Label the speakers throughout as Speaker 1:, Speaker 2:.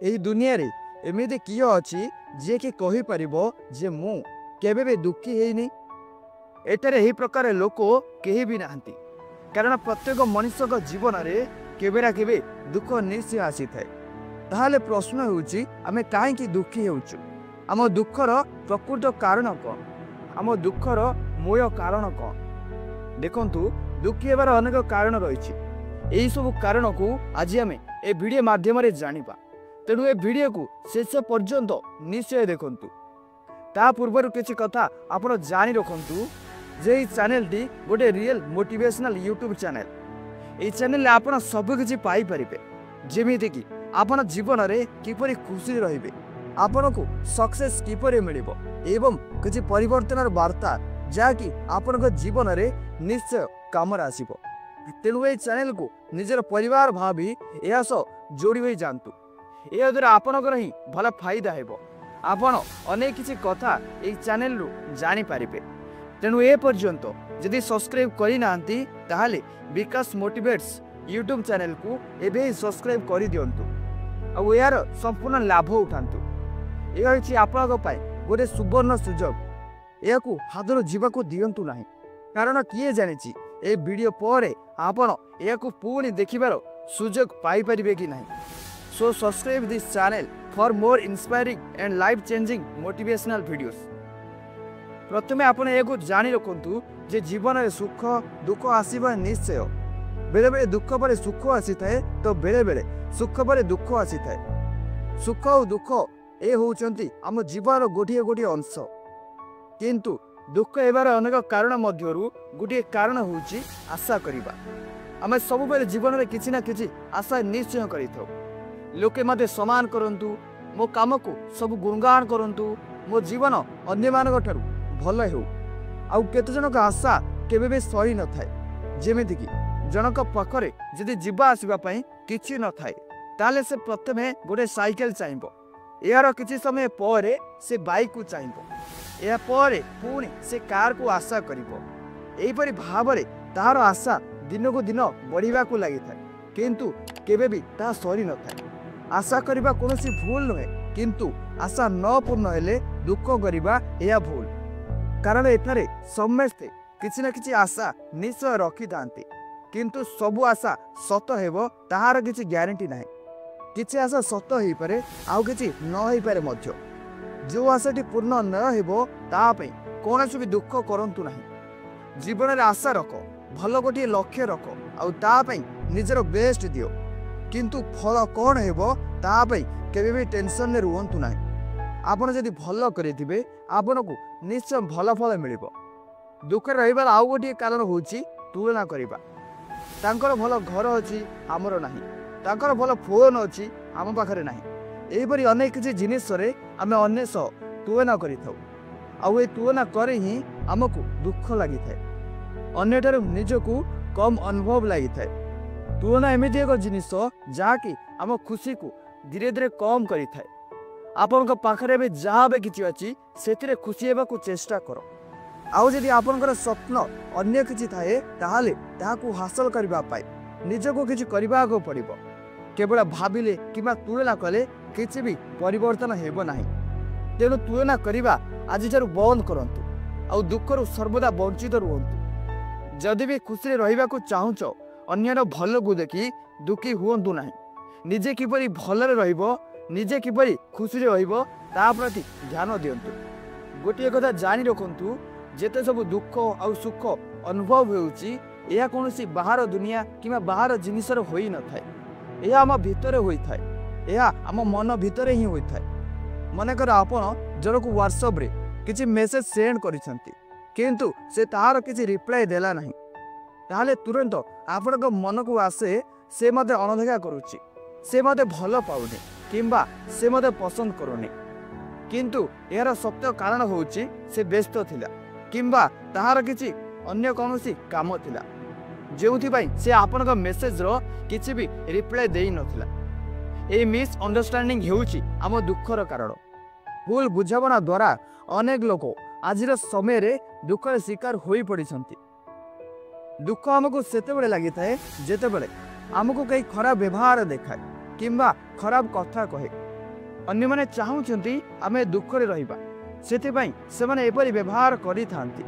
Speaker 1: ଏହି ଦୁନିଆରେ ଏମିତି କିଏ ଅଛି ଯିଏକି କହିପାରିବ ଯେ ମୁଁ କେବେ ବି ଦୁଃଖୀ ହେଇନି? ଏଠାରେ ଏହି ପ୍ରକାର ଲୋକ କେହି ବି ନାହାନ୍ତି, କାରଣ ପ୍ରତ୍ୟେକ ମଣିଷଙ୍କ ଜୀବନରେ କେବେ ନା କେବେ ଦୁଃଖ ନିଶ୍ଚୟ ଆସିଥାଏ। ତାହେଲେ ପ୍ରଶ୍ନ ହେଉଛି ଆମେ କାହିଁକି ଦୁଃଖୀ ହେଉଛୁ? ଆମ ଦୁଃଖର ପ୍ରକୃତ କାରଣ କ'ଣ? ଆମ ଦୁଃଖର ମୂଳ କାରଣ କ'ଣ? ଦେଖନ୍ତୁ, ଦୁଃଖୀ ହେବାର ଅନେକ କାରଣ ରହିଛି। ଏହିସବୁ କାରଣକୁ ଆଜି ଆମେ ଏ ଭିଡ଼ିଓ ମାଧ୍ୟମରେ ଜାଣିବା। ତେଣୁ ଏ ଭିଡ଼ିଓକୁ ଶେଷ ପର୍ଯ୍ୟନ୍ତ ନିଶ୍ଚୟ ଦେଖନ୍ତୁ। ତା ପୂର୍ବରୁ କିଛି କଥା ଆପଣ ଜାଣି ରଖନ୍ତୁ ଯେ ଏହି ଚ୍ୟାନେଲଟି ଗୋଟେ ରିଏଲ୍ ମୋଟିଭେସନାଲ୍ ୟୁଟ୍ୟୁବ୍ ଚ୍ୟାନେଲ। ଏହି ଚ୍ୟାନେଲରେ ଆପଣ ସବୁକିଛି ପାଇପାରିବେ, ଯେମିତିକି ଆପଣ ଜୀବନରେ କିପରି ଖୁସି ରହିବେ, ଆପଣଙ୍କୁ ସକ୍ସେସ୍ କିପରି ମିଳିବ ଏବଂ କିଛି ପରିବର୍ତ୍ତନର ବାର୍ତ୍ତା ଯାହାକି ଆପଣଙ୍କ ଜୀବନରେ ନିଶ୍ଚୟ କାମରେ ଆସିବ। ତେଣୁ ଏହି ଚ୍ୟାନେଲକୁ ନିଜର ପରିବାର ଭାବି ଏହା ସହ ଯୋଡ଼ି ହୋଇ ଯାଆନ୍ତୁ। ଏହାଦ୍ୱାରା ଆପଣଙ୍କର ହିଁ ଭଲ ଫାଇଦା ହେବ। ଆପଣ ଅନେକ କିଛି କଥା ଏହି ଚ୍ୟାନେଲରୁ ଜାଣିପାରିବେ। ତେଣୁ ଏ ପର୍ଯ୍ୟନ୍ତ ଯଦି ସବସ୍କ୍ରାଇବ୍ କରିନାହାନ୍ତି ତାହେଲେ ବିକାଶ ମୋଟିଭେଟ୍ସ ୟୁଟ୍ୟୁବ୍ ଚ୍ୟାନେଲକୁ ଏବେ ହିଁ ସବସ୍କ୍ରାଇବ୍ କରିଦିଅନ୍ତୁ ଆଉ ଏହାର ସମ୍ପୂର୍ଣ୍ଣ ଲାଭ ଉଠାନ୍ତୁ। ଏହା ହେଉଛି ଆପଣଙ୍କ ପାଇଁ ଗୋଟେ ସୁବର୍ଣ୍ଣ ସୁଯୋଗ। ଏହାକୁ ହାତରୁ ଯିବାକୁ ଦିଅନ୍ତୁ ନାହିଁ, କାରଣ କିଏ ଜାଣିଛି ଏ ଭିଡ଼ିଓ ପରେ ଆପଣ ଏହାକୁ ପୁଣି ଦେଖିବାର ସୁଯୋଗ ପାଇପାରିବେ କି ନାହିଁ। So subscribe this channel for more inspiring and life-changing motivational videos. प्रथमे आपण एगो जानि रखंतु जे जीवन में सुख दुख आसीबा निश्चय। बेले बेले दुख पर सुख आसी थाए तो बेले बेले सुख पर दुख आसी थाए। सुख और दुख ए होउचंती हम जीवन गोटिए गोटिए अंश, किंतु दुख हेबार अनेक कारण मध्यरु गोटिए कारण होउची आशा करिबा। आमे सब बेले जीवन में किछि ना किछि आशा निश्चय करिथौ। लोके मते सम्मान करंतु, मो काम को सब गुणगान करंतु, मो जीवन अन्य मानक ठारू भल हेउ। आउ केते जनक आशा केबे बे सही न थाए। जेमिति कि जनक पाखरे जदि जीवा आसीबा पई किछि न थाए ताले से प्रथमे गोटे साइकेल चाहिबो, यार किछि समय परे से बाइक को चाहिबो, या परे पुणी से कार को आशा करिबो। एही परि भाबरे तार आशा दिनकु दिन बढ़िबा को लागि थाए, किंतु केबे भी ता सरी न थाए। आशा करिबा कोनोसी भूल नहे, किंतु आशा न पूर्ण हेले दुख करिबा एया भूल। कारण एठारे समस्ते किछि ना किछि आशा निश्चय रखि थांती, किंतु सबु आशा सत हेबो ताहार किछि ग्यारंटी नाही। किछि आशा सत हेई पारे आउ किछि न हेई पारे मध्य। जो आशाटी पूर्ण न हेबो ता पई कोनोसी भी दुख करंतु नाही। जीवन रे आशा रखो, भलो गोटिए लक्ष्य रखो आउ ता पई निजर बेस्ट दियो, किंतु फल कौन हेबो ता पई केबे भी टेंशन ने रुहंतु नाही। आपण जदि भलो करिथिबे आपनको निश्चय भल फल मिलिबो। दुख रहिबार आउ गोटिए कारण होउची तुलना करिबा। तांकर भल घर अछि हमरो नाही, तांकर भल फोन अछि हम पाखरे नाही। एही परि अनेक किछि जिनिस रे आमे अन्य सह तुलना करिथौ, आउ ए तुलना करे ही हमकु दुख लागिथाय, अन्यठारु निजकु कम अनुभव लागिथाय। तुलना एमिति एक जिनिस जहाँकि आम खुशी को धीरे धीरे कम करि थाए। आपनक पाखरे भी जहाँ भी किछि अछि सेतिरे खुशी हेबाकु चेष्टा करो। आउ जदि आपनकर स्वप्न अन्य किछि थाए ताहाले ताहाकु हासिल करिबा पाई निजको किछि करिबाको पड़िबो। केवल भाबिले किबा तुलना कले किछि भी परिवर्तन हेबो नाही। तेणु तुलना करिबा आजिठारु बंद करंतु आउ दुखरु सर्वदा वंचित रुहंतु। जदि भी खुशी रहिबाकु चाहुचो अन्यर भल को देखी दुखी हुअंतु नाही। निजे किपरि भलरे रहिबो, निजे किपरि खुशी रहिबो ता प्रति ध्यान दियंतु। गोटिए कथा जानि रखंतु, जेते सब दुख आउ सुख अनुभव हेउची एहा कोनोसी बाहर दुनिया किबा बाहर जिनिसर होई न थाए। एहा हम भितरे होई थाए, एहा हम मन भितरे ही होई थाए। मने कर आपण जणको व्हाट्सएप रे किछि मेसेज सेंड करिसंती, किंतु से तार किछि रिप्लाई देला नाही, ताहले तुरंत आपण मन को आसे से मते अनदेखा करुची, से मते भल पाउनी किंबा से मते पसंद करूनी। किंतु यार सत्य कारण होउची से व्यस्त थिला किंबा ताहार किछि अन्य कोनोसी काम थिला, जेउथि पई से आपण मेसेज रो किछि भी रिप्लाई देई नथिला। ए मिस अंडरस्टैंडिंग हेउची आम दुखर कारण। भूल बुझाबना द्वारा अनेक लोक आजिर समय रे दुखर शिकार होई पड़िसंती। दुख आमको सेतेबेले लागिथाए जेतेबेले आमको कई खराब व्यवहार देखाए किंबा खराब कथा कहे, अन्यमाने चाहूचंती आमे दुखरे रहिबा सेथिबाई सेमाने एपरि व्यवहार करि थांती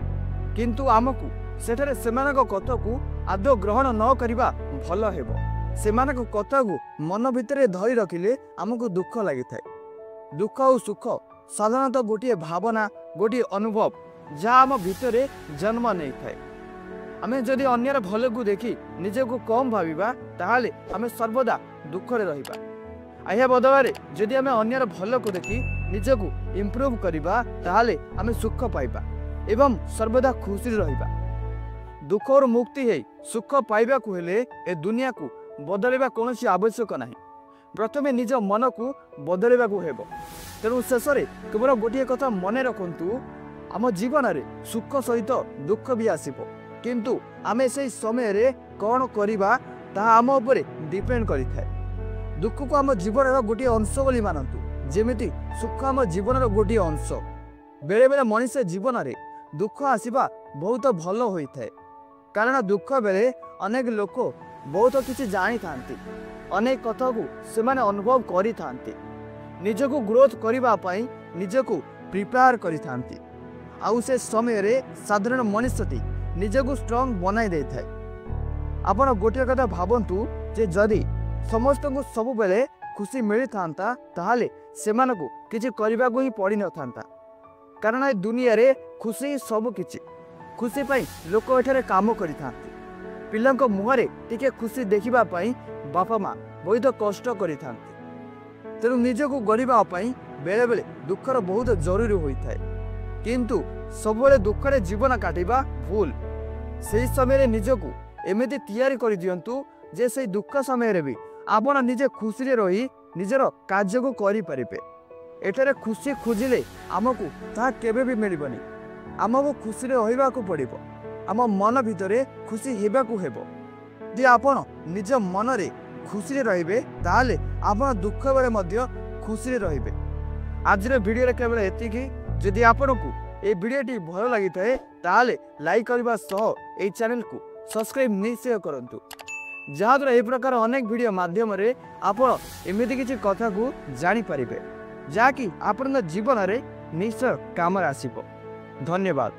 Speaker 1: किंतु आमकु सेठारे सेमानक कथाकू आदौ ग्रहण न करिबा भल हेबो। सेमानक कथाकू मन भितरे धरि रखिले आमकु दुख लागिथाय। दुख और सुख साधारणतः गोटे भावना गोटे अनुभव जहाँ आम भितरे जन्म नहीं थाए। आमे जदि अन्यर भल को देखि निजको कम भाविबा ताहाले आमे सर्वदा दुखरे रहिबा। आया बदलारे जदि आमे अन्यर भल को देखि निजको इम्प्रूव करिबा ताहाले आमे सुख पाइबा एवं सर्वदा खुशी रहिबा। दुख और मुक्ति है सुख पाइबा को हेले ए दुनिया को बदलवा कौन आवश्यक नहीं। प्रथमे निज मन को बदलवा को हेबो। तेणु शेष में केवल गोटे कथा मन रखु आम जीवन में सुख सहित दुख भी आसब किंतु आमे से समय रे कौन करवा ताहा आम उपर डिपेंड करि थाए। दुख को आम जीवन गोटे अंश बोली मानतु जेमिति सुख आम जीवन गोटे अंश। बेले बेले मनुष्य जीवन में दुख आसवा बहुत भल होता है कारण दुख बेले अनेक लोक बहुत किसी जानी था अनेक कथा को से अनुभव करि थांती निजको ग्रोथ करने निजको प्रिपेयर करि थांती आउ से समय रे साधारण मनुष्यटी निजको स्ट्रॉन्ग बनाई दे थाए। आपण गोटे कथा भावंतु जे जदि समस्त को सब बेले खुशी मिली था ताहाले सेमानकु किछि करबा को ही पड़ी न थांता कारण ए दुनिया रे खुशी सब किछि। खुशी पाई लोक एठारे काम करि थांती पिलांको मुहरे टिके खुशी देखिबा पाई बापा माँ बहुत कष्ट करि थांती। तेणु निजको गढ़ा बेले बेले दुखर बहुत जरूरी होता है किंतु सबले दुखरे जीवन काटिबा भूल। से समय निजको एमती तैयारी कर दियंतु जे से दुख समय रे भी आपण निजे खुशी रे रही निजर कार्य को करि परिबे। एठारे खुशी खोजिले आमको ता केबे भी मिलबनी। आमको खुशी रे रहिबाकू पड़िबो। आम मन भितरे खुशी हेबाकू हेबो। जे आपण निज मन रे खुशी रे रहिबे ताहाले आपण दुख बेले मध्य खुशी रे रहिबे। आज वीडियो केवल एतिकी। जदि आपको ये वीडियोटी भल लगी थाए ताहाले लाइक करबा सह ए चैनल को सब्सक्राइब निश्चय करंतु जहाद्वारा ए प्रकार अनेक वीडियो माध्यम रे आपण एमिति किछि कथा को जानि परिबे जाकि आपन जीवन रे निश्चय काम आसीबो। धन्यवाद।